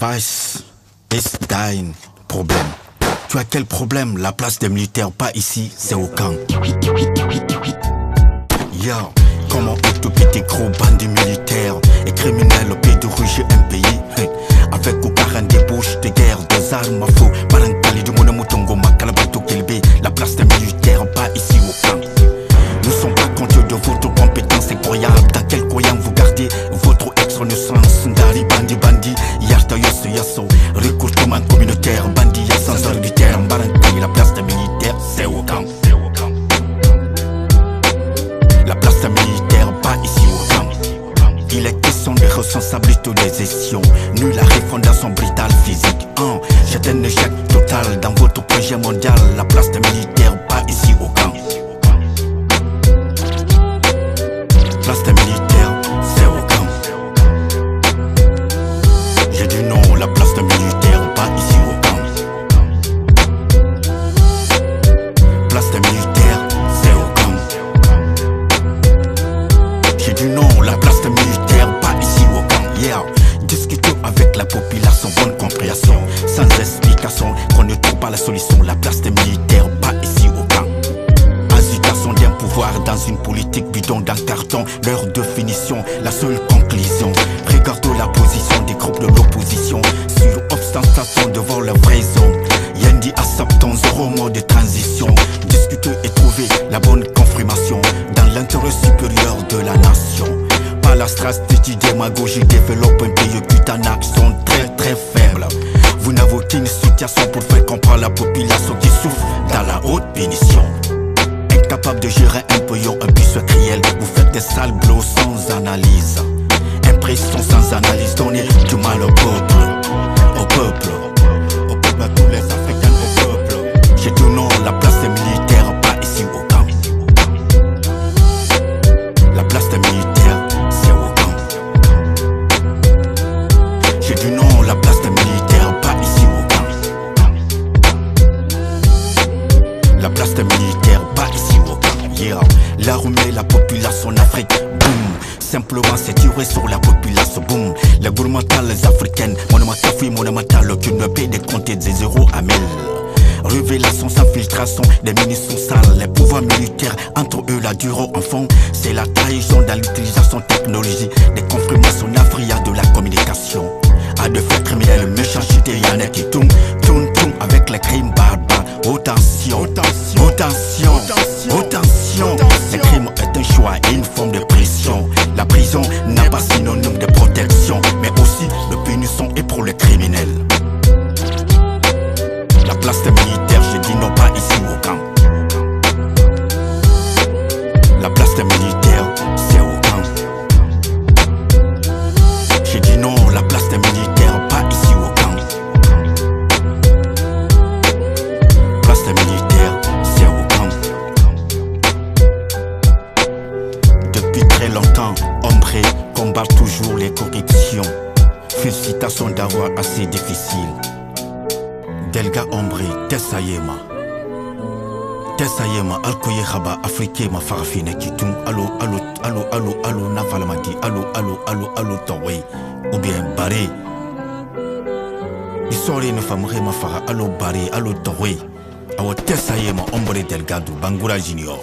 Was ist dein Problème? Tu as quel problème? La place des militaires, pas ici, c'est au camp. Yo, comment utopie tes gros bandits militaires et criminels au pied de rouge un pays avec au 40 débauches de guerre, des armes à feu, Barankali du Monamotongo, Makalabato Kilbe. La place des militaires, pas ici au camp. Nous sommes pas conscients de votre compétence incroyable. Dans quel coin vous gardez votre ex-renaissance? Ndari bandi bandi, yarta yosso yasso, recrutement communautaire, bandi ya sans arbitraire. Barankali, la place des militaires, c'est au camp. La place des militaires, pas ici au camp. Il est question de responsabilité des gestions. Nulle la refondation brutale physique. C'est un échec total dans votre projet mondial. La place des militaires, pas ici au camp. Place des militaires, c'est au camp. J'ai dit non, la place des militaires, pas ici au camp. Place des militaires, c'est au camp. J'ai dit non, la place des militaires, pas ici au camp. Yeah. Discutons avec la population, bonne compréhension, sans explication, qu'on ne trouve pas la solution. La place des militaires, pas ici au camp. Agitation d'un pouvoir dans une politique bidon d'un carton, leur définition, la seule conclusion. Regardons la position des groupes de l'opposition sur ostentation devant la vraison. Yendi acceptons zéro mot de transition. Discuter et trouver la bonne confirmation dans l'intérêt supérieur de la nation. Pas la stratégie démagogie développe un pays qui en action très faible. Vous n'avez aucune situation pour faire comprendre la population qui souffre dans la haute punition. Incapable de gérer un payant, un but secret, vous faites des sales blows sans analyse. Impression sans analyse, donnez du mal au peuple. Au peuple, au peuple, à tous les Africains, au peuple. J'ai dit non, la place des militaires, pas ici au camp. La place des militaires, c'est au camp. J'ai dit non, la place des militaires, pas ici au camp. La place des militaires, pas ici au camp. Yeah. L'armée, la population en Afrique, boum. Simplement c'est tiré sur la population, boum. Les gouvernementales africaines, monumentales, qui ne paient des comptes de 0 à 1000. Révélation sans filtration, des ministres sales, les pouvoirs militaires, entre eux la dure en fond. C'est la trahison dans l'utilisation de technologie, des confirmations navrières de la communication. À de faits criminels, méchanceté, y'en a qui tournent avec les crimes barbares. Attention, le crime est un choix et une forme de pression. La prison n'a pas synonyme de protection, mais aussi de punition et pour les criminels. La place des militaires, j'ai dit non, pas ici au camp. La place des militaires, c'est au camp. J'ai dit non, la place des militaires, pas ici au camp. Place des militaires, c'est au camp. Depuis très longtemps, Ombré combat toujours les corruptions. Félicitations d'avoir assez difficile. Delga Ombré, Tessayema, Alkoye Khaba, Afrique, ma farafine qui tourne, allo, Navalamati, allo, Tawai, ou bien Baré. Isori ne famerait ma fara, allo, Baré, allo, Tawai. Awa Tessayema, Ombré Delgado, Bangoura Junior.